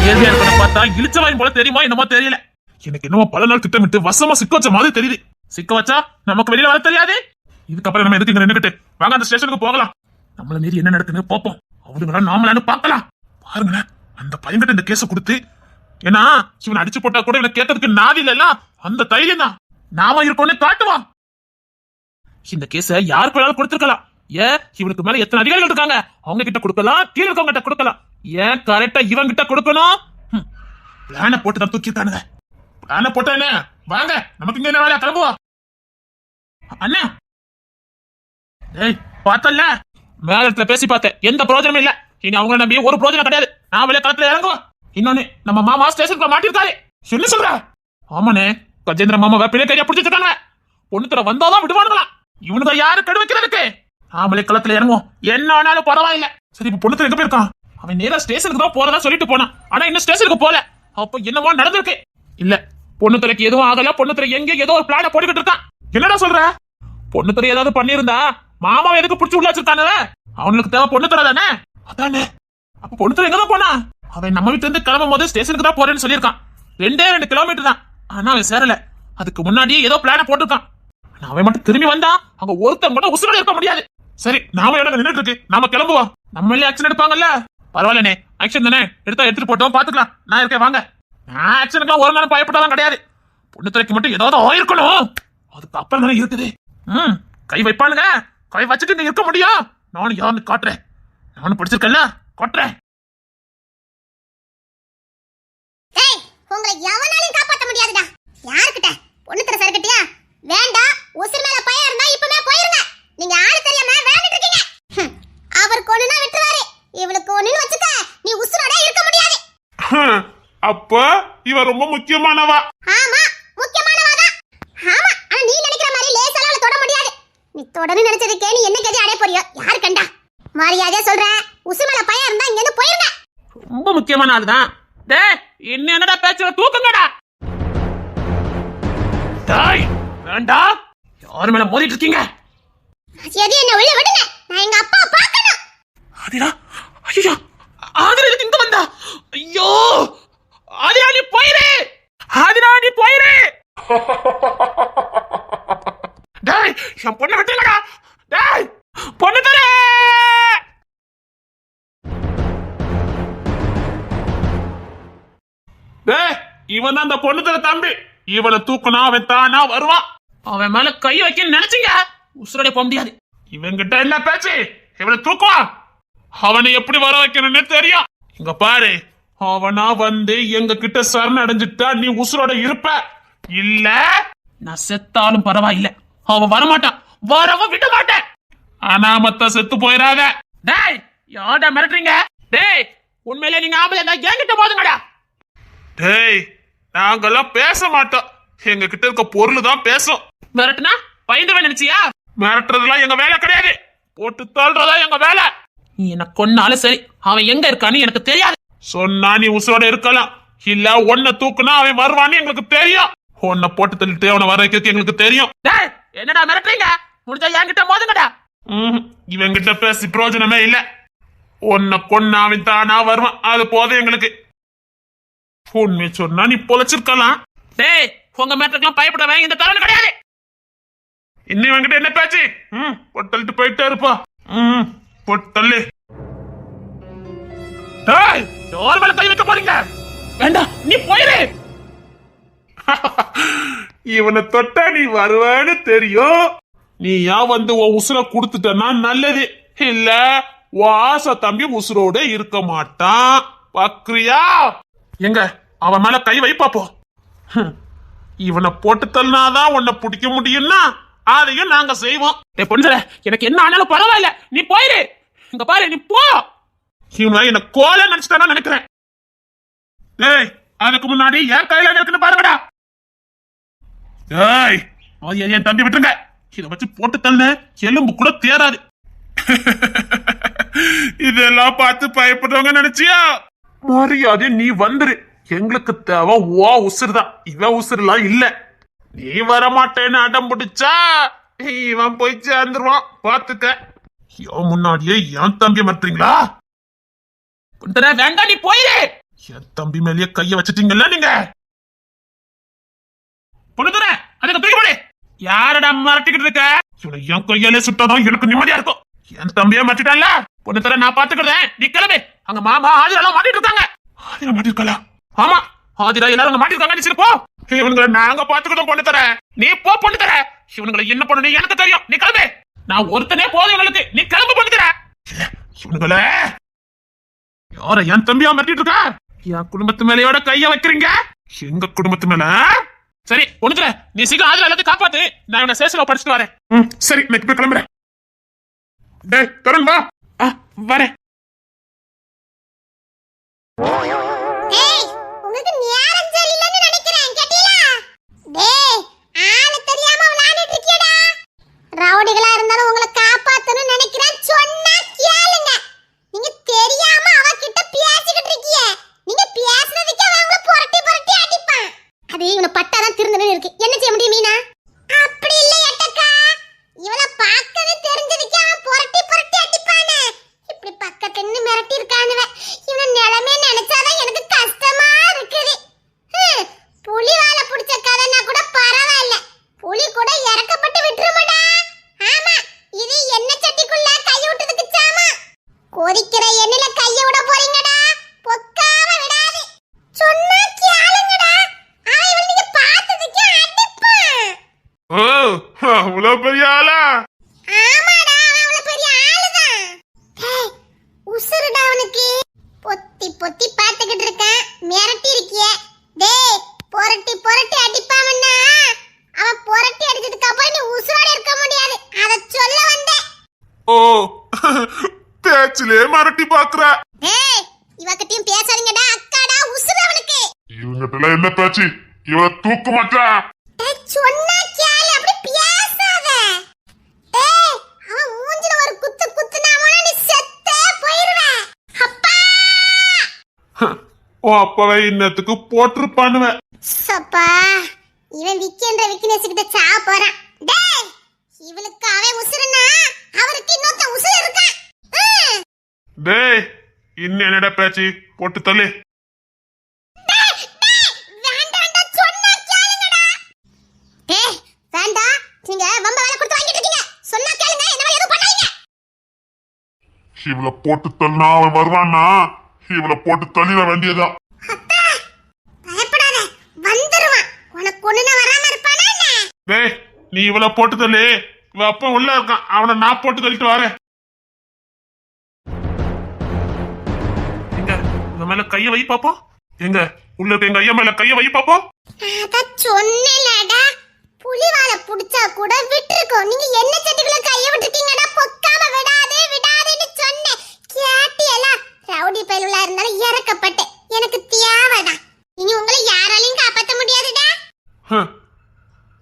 நேர்மையா இருக்கணும் பார்த்தா இழிச்சவாயும் போல தெரியுமா என்னமோ தெரியல. எனக்கு என்னமோ பல நாள் திட்டமிட்டு வசமா சிக்க வச்ச மாதிரி தெரியுது. சிக்க வச்சா நமக்கு வெளியில வர தெரியாது. இதுக்கப்புறம் நம்ம எதுக்கு இங்க நின்னுக்கிட்டு, வாங்க அந்த ஸ்டேஷனுக்கு போகலாம். நம்மள மீறி என்ன நடக்குன்னு பாப்போம். அவருங்களா நாமளான்னு பாக்கலாம். பாருங்களேன், அந்த பையன்கிட்ட இந்த கேஸ கொடுத்து, ஏன்னா இவன் அடிச்சு போட்டா கூட இவனை கேட்டதுக்கு நாதி இல்ல, அந்த தைரியம் தான் நாம இருக்கோன்னு காட்டுவான். இந்த கேஸ யாருக்கு வேணாலும் கொடுத்துருக்கலாம். ஏன் இவனுக்கு மேல எத்தனை அதிகாரிகள் இருக்காங்க, அவங்க கிட்ட கொடுக்கலாம், கீழே இருக்கவங்க கிட்ட கொடுக்கலாம். ஏன் கரெக்டா இவன் கிட்ட கொடுக்கணும்? பிளான போட்டு தான் தூக்கிட்டானுங்க. பிளான போட்டானே, வாங்க நமக்கு இங்க என்ன வேலையா, கிளம்புவா. அண்ணா பார்த்தல மேலத்துல பேசி பார்த்தேன், எந்த பிரயோஜனமும் இல்ல. இனி அவங்க நம்பி ஒரு பிரயோஜனம் கிடையாது. நான் வெளியே களத்துல இறங்குவோம். இன்னொன்னு, நம்ம மாமா ஸ்டேஷனுக்கு மாட்டிருக்காரு. என்ன சொல்ற? ஆமாண்ணே, கஜேந்திர மாமாவை பிள்ளை கையா பிடிச்சிருக்காங்க. பொண்ணு தர வந்தாதான் விடுவானுங்களா. இவனுக்கு யாரு கெடு வைக்கிறதுக்கு? நாமளே களத்துல இறங்குவோம், என்ன ஆனாலும் பரவாயில்ல. சரி, இப்ப பொண்ணு தர எங்க போயிருக்கான்? அவன் நேரா ஸ்டேஷனுக்கு தான் போறதா சொல்லிட்டு போனான். ஆனா இன்னும் ஸ்டேஷனுக்கு போல. அப்ப என்னவோ நடந்திருக்கு. இல்ல, பொண்ணு துறைக்கு எதுவும் ஆகல. பொண்ணு துறை எங்க ஏதோ ஒரு பிளான போட்டுக்கிட்டு இருக்கான். என்னடா சொல்ற? பொண்ணு துறை ஏதாவது பண்ணிருந்தா மாமாவை எதுக்கு புடிச்சு உள்ள வச்சிருக்கானு? அவனுக்கு தேவை பொண்ணு துறை தானே. அதானே, அப்ப பொண்ணு துறை எங்கதான் போனா? அவன் நம்ம வீட்டுல இருந்து கிளம்பும் போது ஸ்டேஷனுக்கு தான் போறேன்னு சொல்லியிருக்கான். 2 கிலோமீட்டர் தான். ஆனா அவன் சேரல. அதுக்கு முன்னாடியே ஏதோ பிளான போட்டிருக்கான். அவன் மட்டும் திரும்பி வந்தா அங்க ஒருத்தன் கூட உசுரோட இருக்க முடியாது. சரி, நாம இடம் நின்றுட்டு இருக்கு, நாம கிளம்புவோம். நம்ம ஆக்சன் எடுப்பாங்கல்ல. பரவாயில்லனே, ஆக்சன் தானே, எடுத்தா எடுத்துட்டு போட்டோம், பாத்துக்கலாம். நான் இருக்கேன், வாங்க. நான் ஆக்சனுக்குலாம் ஒரு நாள் பயப்பட்டாலும் கிடையாது. பொண்ணு துறைக்கு மட்டும் ஏதாவது ஆயிருக்கணும். அதுக்கு அப்புறம் தானே இருக்குது. கை வைப்பானுங்க, கை வச்சுட்டு இங்க இருக்க முடியும். நானும் யாருன்னு காட்டுறேன். நானும் படிச்சிருக்கேன்ல, காட்டுறேன். உங்களை எவனாலும் காப்பாற்ற முடியாதுடா. யாருக்கிட்ட? பொண்ணு தர சரக்கட்டியா? வேண்டாம், உசுர் மேல பயம் இருந்தா இப்பவே போயிருங்க. நீங்க ஆளு தெரியாம வேண்டிட்டு இருக்கீங்க. அவர் கொன்னுனா விட்டுறாரு, இவளுக்கு ஒண்ணுன்னு வச்சுக்க, நீ உசுரோட இருக்க முடியாது. அப்ப இவ ரொம்ப முக்கியமானவா? ஆமா, முக்கியமானவாதான். ஆமா, ஆனா நீ நினைக்கிற மாதிரி லேசால தொட முடியாது. நீ தொடன்னு நினைச்சதுக்கே நீ என்ன கதி அடைய போறியோ யாரு கண்டா? மரியாதையா சொல்றேன், உசுர் மேல பயம் இருந்தா இங்க இருந்து போயிருங்க. ரொம்ப முக்கியமான ஆளுதான். டேய், என்னடா பேச்சுற, தூக்குங்கடா. டேய், வேண்டாம். யார் மேல மோதிட்டு இருக்கீங்க? சரி, என்ன உள்ள விடுங்க. நான் எங்க அப்பா பார்க்கணும். ஆதிரா, ஐயோ, ஆதிரா எதுக்கு இங்க வந்தா? ஐயோ, ஆதிரா நீ போயிரு. ஆதிரா நீ போயிரு. டேய், என் பொண்ணை விட்டுங்கடா. டேய், பொண்ணு தர. டேய், இவன் தான் அந்த பொண்ணு தர தம்பி. இவனை தூக்குனா அவன் தானா வருவான். அவன் மேல கை வைக்க நினைச்சீங்க, உசுரோட போக முடியாது. இவன் கிட்ட என்ன பேச்சு? இவனை தூக்குவான். அவனை எப்படி வர வைக்கணும்னு தெரியும். இங்க பாரு, அவனா வந்து எங்க கிட்ட சரண் அடைஞ்சிட்டா நீ உசுரோட இருப்ப. இல்ல நான் செத்தாலும் பரவாயில்ல, அவன் வரமாட்டான். வரவும் விட மாட்டேன். ஆனா மத்த செத்து போயிடாத. டேய், யார்டா மிரட்டுறீங்க? டேய், உண்மையிலே நீங்க ஆம்பளை இருந்தா என்கிட்ட போதுங்கடா. டேய், நாங்கெல்லாம் பேச மாட்டோம். எங்க கிட்ட இருக்க பொருள் தான் பேசும். மிரட்டுனா பயந்து நினைச்சியா? மிரட்டுறதுலாம் எங்க வேலை கிடையாது. போட்டு தள்ளுறதா எங்க வேலை. நீ என்ன கொன்னாலும் சரி, அவன் எங்க இருக்கான்னு எனக்கு தெரியாது. சொன்னா நீ உசுரோட இருக்கலாம். இல்ல ஒன்ன தூக்குனா அவன் வருவான்னு எங்களுக்கு தெரியும். உன்னை போட்டு தள்ளிட்டு அவனை வர வைக்கிறது எங்களுக்கு தெரியும். டேய், என்னடா மிரட்டுறீங்க? முடிஞ்சா என்கிட்ட மோதுங்கடா. இவன் கிட்ட பேசி பிரயோஜனமே இல்ல. உன்னை கொன்னா அவன் தானா வருவான், அது போதும் எங்களுக்கு. உண்மை சொன்னா நீ பொழைச்சிருக்கலாம். டேய், உங்க மேட்டருக்கெல்லாம் பயப்படவே இந்த தருணம் கிடையாது. இன்னும் இவங்கிட்ட என்ன பேச்சு? போட்டு தள்ளிட்டு போயிட்டே இருப்பா. போட்டு தள்ளு. டேய், யார் மேல கை வைக்க போறீங்க? வேண்டாம், நீ போயிரு. இவனை தொட்டா நீ வருவேன்னு தெரியும். நீ ஏன் வந்து உன் உசுர குடுத்துட்டனா நல்லது. இல்ல உன் ஆசை தம்பி உசுரோட இருக்க மாட்டான். பாக்குறியா? எங்க அவன் மேல கை வைப்பாப்போ. இவனை போட்டு தள்ளினாதான் உன்னை பிடிக்க முடியும்னா அதையும் நாங்க செய்வோம். பொண்ணு, எனக்கு என்ன ஆனாலும் பரவாயில்ல, நீ போயிரு. இங்க பாரு, நீ போ. இவன் என்ன கோல நினைச்சுட்டானா நினைக்கிறேன். டேய், அதுக்கு முன்னாடி என் கையில இருக்குன்னு பாருங்கடா. டேய், என் தம்பி விட்டுருங்க. இதை வச்சு போட்டு தள்ள எலும்பு கூட தேராது. இதெல்லாம் பார்த்து பயப்படுறவங்க நினைச்சியா? மரியாதை நீ வந்துரு. எங்களுக்கு தேவை ஓ உசுறு தான், இவன் உசுறுலாம் இல்ல. நீ வரமாட்டேன்னு அடம் பிடிச்சா இவன் போய் சேர்ந்துருவான், பாத்துக்க. முன்னாடியே என் தம்பி மாட்டீங்களா? வேண்டாம், நீ போயிரு. என் தம்பி மேலேயே கைய வச்சிட்டீங்கல்ல நீங்க. பொண்ணு தர அதுக்கு தூக்கி போடு. யாரடா மிரட்டிக்கிட்டு இருக்க? இவனை என் கையாலே சுட்டாதான் எனக்கு நிம்மதியா இருக்கும். என் தம்பியா மாட்டிட்டான்ல. பொண்ணு தர நான் பாத்துக்கிறேன், நீ கிளம்பு. அங்க மாமா ஆதிரெல்லாம் மாட்டிட்டு இருக்காங்க. ஆதிரா மாட்டிருக்கா? ஆமா ஆதிரா எல்லாரும் அங்க மாட்டிருக்காங்க. நீ சரி போ. இவனுங்களை நாங்க பாத்துக்கிட்டோம் பொண்ணு தர. நீ போ பொண்ணு தர. இவனுங்களை என்ன பண்ணணும் எனக்கு தெரியும். நீ கிளம்பு. நான் ஒருத்தனே போதும் இவங்களுக்கு. நீ கிளம்பு பொண்ணு தர. இவனுங்கள யார என் தம்பியா மாட்டிட்டு இருக்கா? என் குடும்பத்து மேலையோட கைய வைக்கிறீங்க. எங்க குடும்பத்து மேல சரி பொண்ணு தர. நீ சீக்கிரம் ஆதிரா எல்லாத்தையும் காப்பாத்து. நான் இவனை சேஷல படிச்சுட்டு வரேன். சரி நான் இப்ப கிளம்புறேன். டேய் தருண் வா. வரேன். டேய் உங்களுக்கு நேரம் சரியில்லைன்னு நினைக்கிறேன். கேட்டியா? டேய் ஆளு தெரியாம விளையாடிட்டு இருக்கியடா. ரவுடிகளா இருந்தாலும் உங்களை காப்பாத்தணும்னு நினைக்கிறேன். சொன்னா கேளுங்க. நீங்க தெரியாம அவகிட்ட பேசிக்கிட்டு இருக்கீங்க. நீங்க பேசுனதுக்கே அவன் உங்களை புரட்டி புரட்டி அடிப்பான். அது இவனை பட்டாதான் திருந்தணும் இருக்கு. என்ன செய்ய முடியும் மீனா? அப்படி இல்ல எட்டக்கா. இவனை பார்க்கவே தெரிஞ்சதுக்கே அவன் புரட்டி புரட்டி அடிப்பானே. இப்படி பக்கத்துல நின்னு மிரட்டி இருக்கானுவ. இவன நிலைமை நினைச்சாதான் எனக்கு கஷ்டமா இருக்குது. புலி வாழை புடிச்ச கதைனா கூட பரவாயில்ல. புலி கூட இறக்கப்பட்டு விட்டுருமாடா. ஆமா இது என்ன சட்டிக்குள்ள கைய விட்டதுக்கு சாமா. கொதிக்கிற எண்ணெயில கைய விட போறீங்கடா. பொக்காம விடாது. சொன்னா கேளுங்கடா. அவன் இவன் நீங்க பார்த்ததுக்கே அடிப்பான். ஓ அவ்வளவு பெரிய ஆளா? ஆமாடா அவன் அவ்வளவு பெரிய ஆளுதான். டேய் உசுருடா அவனுக்கு. பொத்தி பொத்தி பாத்துக்கிட்டு இருக்கேன். மிரட்டி இருக்கியே. டேய் புரட்டி புரட்டி அடிப்பாவன்னா அவன் புரட்டி அடிச்சதுக்கு அப்புறம் நீ உசுரோட இருக்க முடியாது. அத சொல்ல வந்தேன். ஓ பேச்சிலே மிரட்டி பாக்குற. டேய் இவகிட்டயும் பேசாதீங்கடா. அக்காடா உசுரு அவனுக்கு. இவங்கிட்ட என்ன பேச்சு? இவ தூக்க மாட்டா. டேய் சொன்னா கேளு. அப்படி பேசாத. டேய் அவன் மூஞ்சில ஒரு குத்து குத்துனாமனா நீ செத்தே போயிடுவ. அப்பா ஓ அப்பவே இன்னத்துக்கு போட்டிருப்பானுவ. சப்பா இவன் விக்கின்ற விக்னேஷ் கிட்ட சா போறான். டேய் இவனுக்கு அவன் உசுருனா அவருக்கு இன்னொருத்த உசுரு இருக்கான். டேய் இன்னும் என்னடா பேச்சு? போட்டு தள்ளு. வேண்டாம்டா சொன்னா கேளுங்கடா. டேய் வேண்டாம். நீங்க வம்ப வேலை கொடுத்து வாங்கிட்டு இருக்கீங்க. சொன்னா கேளுங்க. என்ன மாதிரி எதுவும் பண்ணாதீங்க. இவள போட்டு தள்ளினா அவன் வருவானா? இவள போட்டு தள்ளிட வேண்டியதா? அத்தா பயப்படாத வந்துருவான். உனக்கு ஒண்ணுனா வராம இருப்பானா என்ன? டேய் நீ இவள போட்டு தள்ளு. இவ அப்ப உள்ள இருக்கான். அவனை நான் போட்டு தள்ளிட்டு வரேன். எங்க இவன் மேல கைய வை பாப்போம். எங்க உள்ள இருக்க எங்க ஐயா மேல கைய வை பாப்போம். அத சொன்னேலடா. புலி வாழை புடிச்சா கூட விட்டுருக்கோம். நீங்க என்ன சட்டிக்குள்ள கைய விட்டுட்டீங்கடா. பொக்காம விடாதே விடாதேன்னு சொன்னேன். கேட்டியல? ரவுடி பயலுலா இருந்தாலும் இறக்கப்பட்டேன். எனக்கு தேவைதான். இனி உங்களை யாராலையும் காப்பாத்த முடியாதுடா.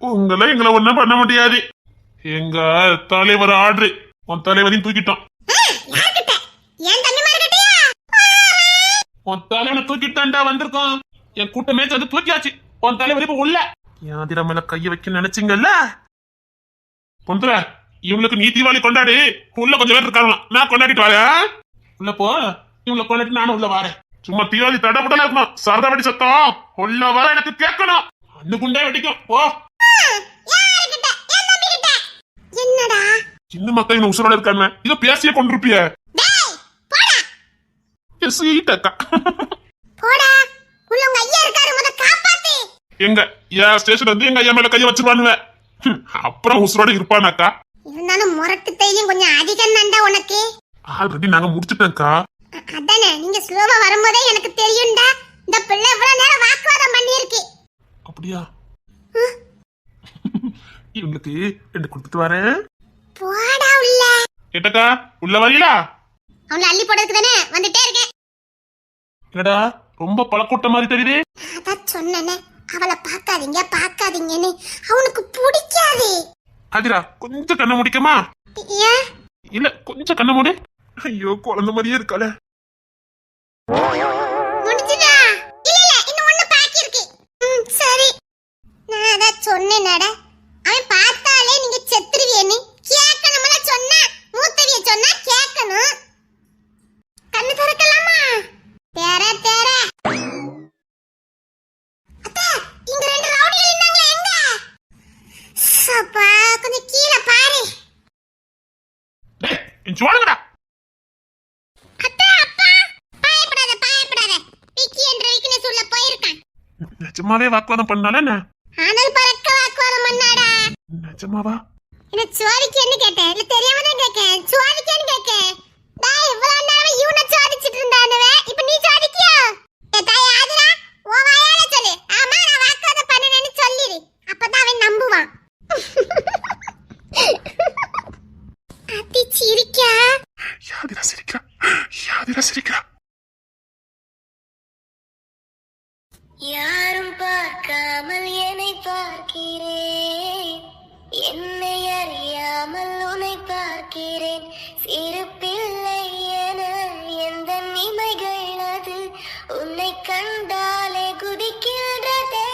உங்களை எங்களை ஒண்ணும் பண்ண முடியாது. எங்க தலைவர் ஆர்டர் உன் தலைவரையும் தூக்கிட்டோம். யார்கிட்ட? என் தம்பிமார்கிட்டயா? உன் தலைவனை தூக்கிட்டான்டா வந்திருக்கோம். என் கூட்டமே சேர்ந்து தூக்கியாச்சு. உன் தலைவர் இப்ப உள்ள யாதிர மேல கைய வைக்க நினைச்சீங்கல்ல. பொந்துற இவங்களுக்கு நீ தீபாவளி கொண்டாடி. உள்ள கொஞ்சம் பேர் இருக்காங்களாம். நான் கொண்டாடிட்டு வரேன். உள்ள போ. இவங்களை கொண்டாடி நானும் உள்ள வரேன். சும்மா தீபாவளி தடபுடலா இருக்கணும். சரதா வெடி சத்தம் உள்ள வர எனக்கு கேட்கணும். அண்ணு குண்டே வெடிக்கும். போ. யார்கிட்ட? என் தம்பிகிட்ட. என்னடா? சின்ன மக்கள் இன்னும் உசுரோட இருக்காங்க. இதை பேசியே கொண்டிருப்பிய. டேய் போடா. சீட்டக்கா போடா. உள்ள உங்க ஐயா இருக்காரு. முத காப்பாத்து. எங்க ஏன் ஸ்டேஷன் வந்து எங்க ஐயா மேல கைய வச்சிருவானுவ. அப்புறம் உசுரோட இருப்பானாக்கா. இருந்தாலும் முரட்டு தைரியம் கொஞ்சம் அதிகம் தான்டா உனக்கு. ஆல்ரெடி நாங்க முடிச்சிட்டோம்க்கா. அதானே நீங்க ஸ்லோவா வரும்போதே எனக்கு தெரியும்டா. இந்த பிள்ளை இவ்வளவு நேரம் வாக்குவாதம் பண்ணி இருக்கு. அப்படியா? இவங்களுக்கு ரெண்டு கொடுத்துட்டு வரேன். போடா உள்ள. கேட்டக்கா உள்ள வரீங்களா? அவளை அள்ளி போடுறதுக்கு தானே வந்துட்டே இருக்கேன். என்னடா ரொம்ப பழக்கூட்ட மாதிரி தெரியுது. அதான் சொன்னேனே அவளை பார்க்காதீங்க பார்க்காதீங்கன்னு. அவனுக்கு பிடிக்காது. அதிரா கொஞ்சம் கண்ண முடிக்கமா? ஏன்? இல்ல கொஞ்சம் கண்ண மூடு. ஐயோ குழந்தை மாதிரியே இருக்காளே. முடிஞ்சுதா? இல்ல இல்ல இன்னும் ஒண்ணு பாக்கி இருக்கு. சரி நான் அதான் சொன்னேனடா. அவன் பார்த்தாலே நீங்க செத்துருவியன்னு கேட்கணும்ல. சொன்னா மூத்தவிய சொன்னா கேட்கணும். கண்ணு திறக்கலாமா? தேர தேர சொல்லுங்கடா. அத்தா அப்பா பயப்படாத பயப்படாத. விக்கி என்ற வீக்னஸ் உள்ள போயிருக்கான். நிஜமாவே வாக்குவாதம் பண்ணால என்ன? அனல் பறக்க வாக்குவாதம் பண்ணாடா. நிஜமாவா? என்ன சோதிக்கேன்னு கேட்டேன். இல்ல தெரியாம தான் கேட்கேன். சோதிக்கேன்னு கேட்கேன். டேய் இவ்வளவு நேரம் இவனை சோதிச்சிட்டு இருந்தானவே. இப்ப நீ சோதிக்கியா? தாய் ஆதிரா உன் வாயால சொல்லு. ஆமா நான் வாக்குவாதம் பண்ணனேன்னு சொல்லிரு. அப்பதான் அவன் நம்புவான். அத்தி சிரிக்கா. யாதிரா சிரிக்கிறா? யாதிரா சிரிக்கிறா? யாரும் பார்க்காமல் என்னை பார்க்கிறேன். என்னை அறியாமல் உன்னை பார்க்கிறேன். சிறு பிள்ளை என எந்த நிமைகள் அது உன்னை கண்டாலே குதிக்கின்றதே.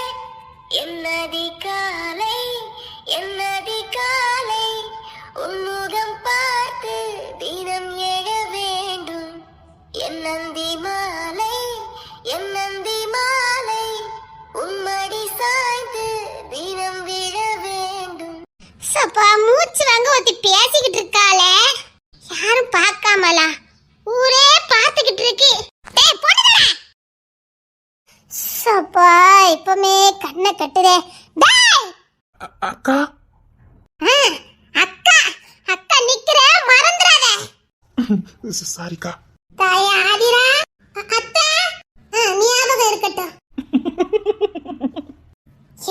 என்னதி காலை என்னதி காலை உன்முகம் பார்த்து தினம் எழ வேண்டும். என்னந்தி மாலை என்னந்தி மாலை உன்மடி சாய்ந்து தினம் விழ வேண்டும். சப்பா மூச்சு வாங்க ஒருத்தி பேசிக்கிட்டு இருக்காளே. யாரும் பார்க்காமலா? ஊரே பார்த்துக்கிட்டு இருக்கு. டேய் போடுடா. சப்பா இப்பமே கண்ணை கட்டுதே. டேய் அக்கா அக்கா அக்கா நிக்கிற மறந்துடாத. சாரிக்கா. தாய் ஆதிரா அத்தா ஞாபகம் இருக்கட்டும்.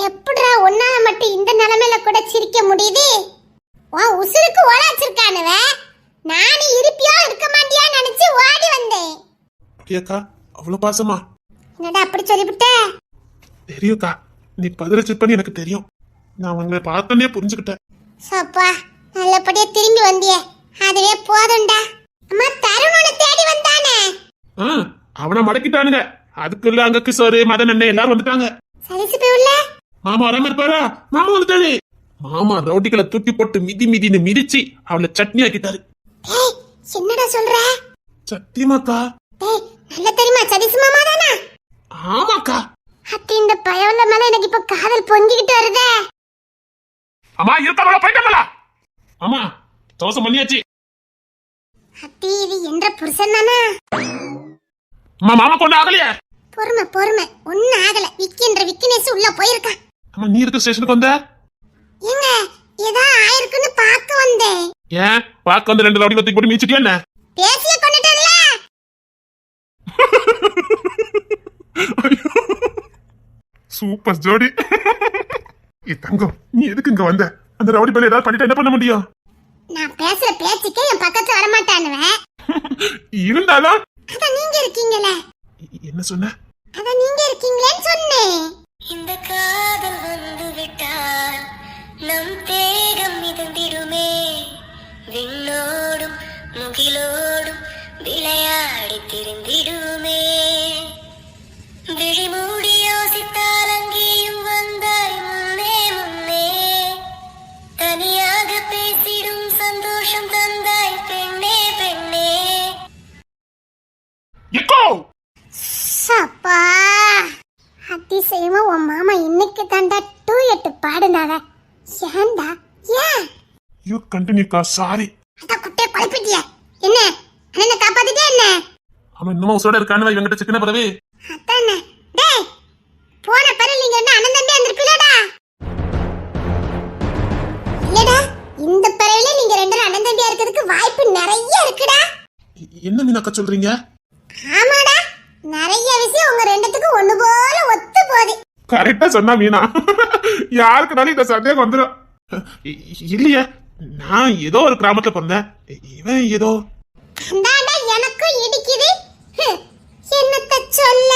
எப்படிடா உன்னால மட்டும் இந்த நிலைமையில கூட சிரிக்க முடியுது? உன் உசுருக்கு ஓலாச்சிருக்கானுவ. நானே இருப்பியோ இருக்க மாட்டியா நினைச்சு ஓடி வந்தேன். அப்படியாக்கா? அவ்வளவு பாசமா? என்னடா அப்படி சொல்லிவிட்ட? தெரியும்க்கா, நீ பதிலச்சிருப்பன்னு எனக்கு தெரியும். நான் உங்களை பார்த்தோன்னே புரிஞ்சுக்கிட்டேன். சப்பா நல்லபடியா திரும்பி வந்தியே, அதுவே போதும்டா. அம்மா தருணனை தேடி வந்தானே. அவனை மடக்கிட்டானுங்க. அதுக்குள்ள அங்க கிஷோரு மதன் அண்ணன் எல்லாரும் வந்துட்டாங்க. சரிசு போய் உள்ள. மாமா வராம இருப்பாரா? மாமா வந்துட்டாரு. மாமா ரவுடிகளை தூக்கி போட்டு மிதி மிதின்னு மிதிச்சு அவளை சட்னி ஆக்கிட்டாரு. ஏய் என்னடா சொல்ற? சத்தியமாக்கா. ஏய் நல்ல தெரியுமா சதீஷ் மாமா தானா? ஆமாக்கா. அத்தி இந்த பயவுள்ள மேல எனக்கு இப்ப காதல் பொங்கிக்கிட்டு வருதே. அம்மா இருக்காங்களா? போயிட்டாங்களா? ஆமா தோசை பண்ணியாச்சு. அத்தி இது என்ற புருஷன் தானா? அம்மா மாமா கொண்டு ஆகலையே. பொறுமை பொறுமை ஒன்னும் ஆகல. விக்கின்ற விக்கினேஸ் உள்ள போயிருக்கான். அம்மா நீ இருக்க ஸ்டேஷனுக்கு வந்த? ஏங்க ஏதோ ஆயிருக்குன்னு பார்க்க வந்தேன். ஏன் பார்க்க வந்து 2 ரவுடிகளை தூக்கி போட்டு மீச்சிட்டியா என்ன? பேசிய கொண்டுட்டல. சூப்பர் ஜோடி. தங்கம் நீ எதுக்கு இங்க வந்த? அந்த ரவுடி பேல ஏதாவது பண்ணிட்டு என்ன பண்ண முடியும்? நான் பேசுற பேச்சுக்கே என் பக்கத்துல வர மாட்டானுவே. இருந்தாலும் அத நீங்க இருக்கீங்களே. என்ன சொன்ன? அத நீங்க இருக்கீங்களேன்னு சொன்னேன். இந்த காதல் வந்து விட்டால் நம் தேகம் மிதந்திடுமே. விண்ணோடும் முகிலோடும் விளையாடி திரிந்திடுமே. விழிமூடி யோசித்தால் அங்கேயும் வந்தாய் முன்னே முன்னே. தனியாக பேசிடும் சந்தோஷம் தந்தாய் பெண்ணே பெண்ணே. எக்கோ சப்பா அதிசயமா உன் மாமா இன்னைக்கு தாண்டா 2 பாடுனாங்க. ஏன்டா ஏன்? யூ கண்டினியூக்கா. சாரி. அத குட்டே குழப்பிட்டிய. என்ன அண்ணனை காப்பாத்திட்டே என்ன? அவன் இன்னும் உசோட இருக்கானு இவங்கிட்ட சிக்கன பரவே. அதானே. டேய் போன பரல நீங்க என்ன அண்ணன் தம்பி வந்திருப்பீலடா? இல்லடா இந்த பரவில நீங்க 2 அண்ணன் தம்பியா இருக்கிறதுக்கு வாய்ப்பு நிறைய இருக்குடா. என்ன மீனாக்கா சொல்றீங்க? ஆமாடா நிறைய விஷயம் உங்க 2த்துக்கு ஒண்ணு போல ஒத்து போகுது. கரெக்டா சொன்னா மீனா. யாருக்குனாலும் இந்த சந்தேகம் வந்துடும். இல்லையே நான் ஏதோ ஒரு கிராமத்துல பிறந்தேன். இவன் ஏதோ அந்தாண்டா எனக்கும் இடிக்குது. என்னத்த சொல்ல?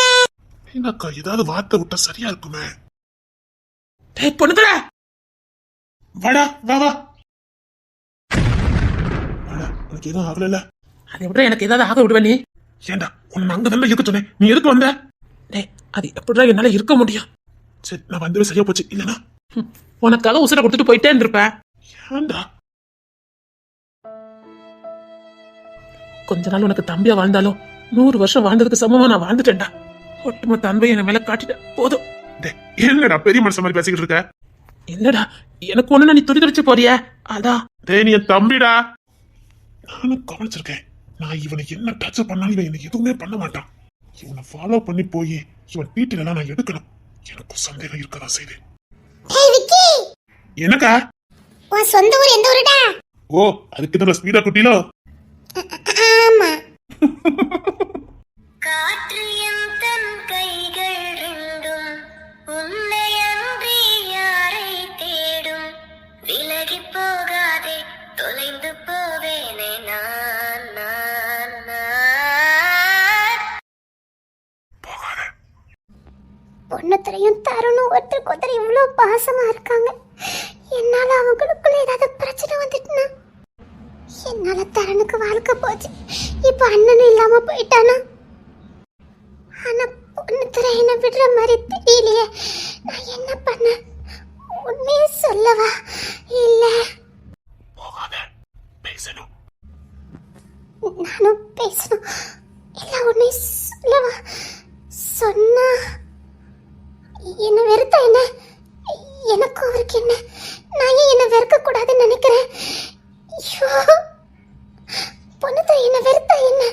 மீனாக்கா ஏதாவது வார்த்தை விட்டா சரியா இருக்குமே. டேய் பொண்ணுதல வாடா வா வா. வாடா உனக்கு எதுவும் ஆகல? அதை விட எனக்கு ஏதாவது ஆக விடுவ நீ? ஏண்டா உன்னை அங்க தானே இருக்க சொன்னேன். நீ எதுக்கு வந்த? டேய் அது எப்படிடா என்னால இருக்க முடியும்? சரி நான் வந்தவே சரியா போச்சு. இல்லனா உனக்காக உசுரை கொடுத்துட்டு போயிட்டே இருந்திருப்பேன். ஏண்டா கொஞ்ச நாள் உனக்கு தம்பியா வாழ்ந்தாலும் 100 வருஷம் வாழ்ந்ததுக்கு சமமா நான் வாழ்ந்துட்டேன்டா. ஒட்டுமொத்த அன்பை என் மேல காட்டிட்ட போதும். டேய் என்னடா பெரிய மனுஷன் மாதிரி பேசிக்கிட்டு இருக்க? இல்லடா எனக்கு ஒண்ணு நீ துடி துடிச்சு போறிய அதான். டேய் நீ என் தம்பிடா. நானும் கவனிச்சிருக்கேன். நான் இவனை என்ன டச் பண்ணாலும் இவன் எனக்கு எதுவுமே பண்ண மாட்டான். இவனை ஃபாலோ பண்ணி போய் இவன் டீட்டெயில் நான் எடுக்கணும். எனக்கும் சந்தேகம் இருக்கதான் செய்து. ஏய் விக்கி, என்னக்கா? உன் சொந்த ஊர் எந்த ஊருடா? ஓ, அதுக்கு தான் ஸ்பீடா குட்டிலோ. ஆமா. காற்று என் தன் கைகள் ரெண்டும் உன்னை அன்றி யாரை தேடும் விலகி போகாதே தொலைந்து போவேனே நான் நான் நான் போகாத. பொண்ணுத்தரையும் தருணும் ஒருத்தருக்கு ஒருத்தர் இவ்வளவு பாசமா இருக்காங்க. என்னால அவங்களுக்குள்ள ஏதாவது பிரச்சனை வந்துட்டுனா என்னால தரனுக்கு வாழ்க்கை போச்சு. இப்ப அண்ணனும் இல்லாம போயிட்டானா? ஆனா பொண்ணுத்தர என்ன விடுற மாதிரி தெரியலையே. நான் என்ன பண்ண? உண்மையை சொல்லவா இல்ல போகாத. பேசணும். நானும் பேசணும் இல்ல உண்மையை சொல்லவா? சொன்னா என்ன வெறுத்தா என்ன? எனக்கும் அவருக்கு என்ன? நான் ஏன் என்ன வெறுக்க கூடாதுன்னு நினைக்கிறேன். ஐயோ, பொண்ணுத்த என்ன வெறுத்தா என்ன?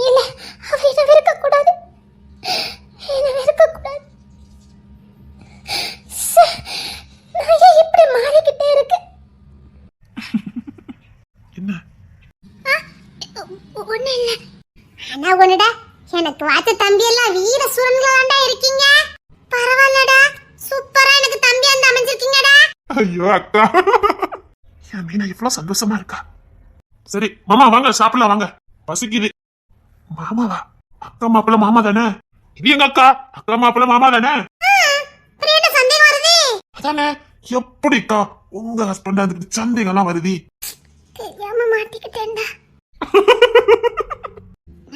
இல்ல, அவ என்ன வெறுக்க கூடாது. என்ன வெறுக்க கூடாது. நான் ஏன் இப்படி மாறிக்கிட்டே இருக்கேன்? என்ன? ஒண்ணு இல்ல. ஆனா ஒண்ணுடா, எனக்கு வாத்த தம்பி எல்லாம் வீர சுரன்களா இருக்கீங்க. பரவாயில்லடா, சூப்பரா எனக்கு தம்பி அந்த அமைஞ்சிருக்கீங்கடா. ஐயோ அக்கா, என் மீனா இவ்வளவு சந்தோஷமா இருக்கா. சரி மாமா வாங்க சாப்பிடலாம் வாங்க. பசிக்குது. மாமாவா? அக்கா மாப்பிள்ள மாமா தானே? இது எங்க அக்கா? அக்கா மாப்பிள்ள மாமா தானே? பிரியட்ட சந்தேகம் வருது. அதானே. எப்படிக்கா உங்க ஹஸ்பண்ட் அதுக்கு சந்தேகம் எல்லாம் வருது? தெரியாம மாட்டிக்கிட்டேன்டா.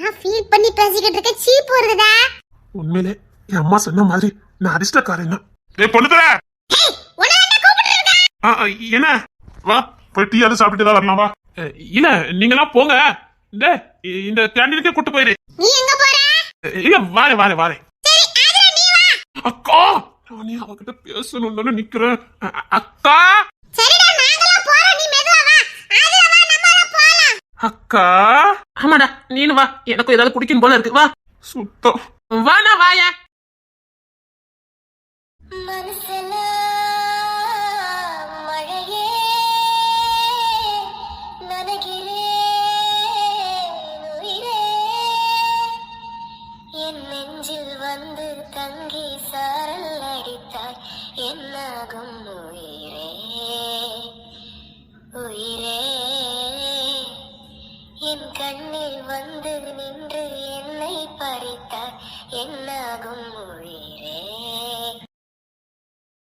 நான் ஃபீல் பண்ணி பேசிக்கிட்டு இருக்க சீப் வருதுடா. உண்மையிலே என் அம்மா சொன்ன மாதிரி நான் அதிர்ஷ்டக்காரன் தான். ஏய் பொண்ணுதர, என்ன வா போய் டீ அதை சாப்பிட்டு தான் வரலாம் வா. இல்ல நீங்களாம் போங்க. இந்த கேண்டீனுக்கே கூட்டு போயிரு. நீ எங்க போற? இல்ல வாரே வாரே வாரே. சரி ஆதிரா நீ வா. அக்கா நானே அவகிட்ட பேசணும்னு நிக்கிறேன். அக்கா சரிடா நாங்கலாம் போறோம், நீ மெதுவா வா. ஆதிரா வா, நம்மலாம் போலாம். அக்கா. ஆமாடா, நீனு வா. எனக்கும் ஏதாவது குடிக்கணும் போல இருக்கு. வா சுத்தம். வாண்ணா வாயா. மனசுல மழையே நனைகிறேன் உயிரே என் நெஞ்சில் வந்து தங்கி சாரல் அடித்தாய் என்னாகும் உயிரே உயிரே என் கண்ணில் வந்து நின்று என்னை பறித்தாய் என்னாகும் உயிரே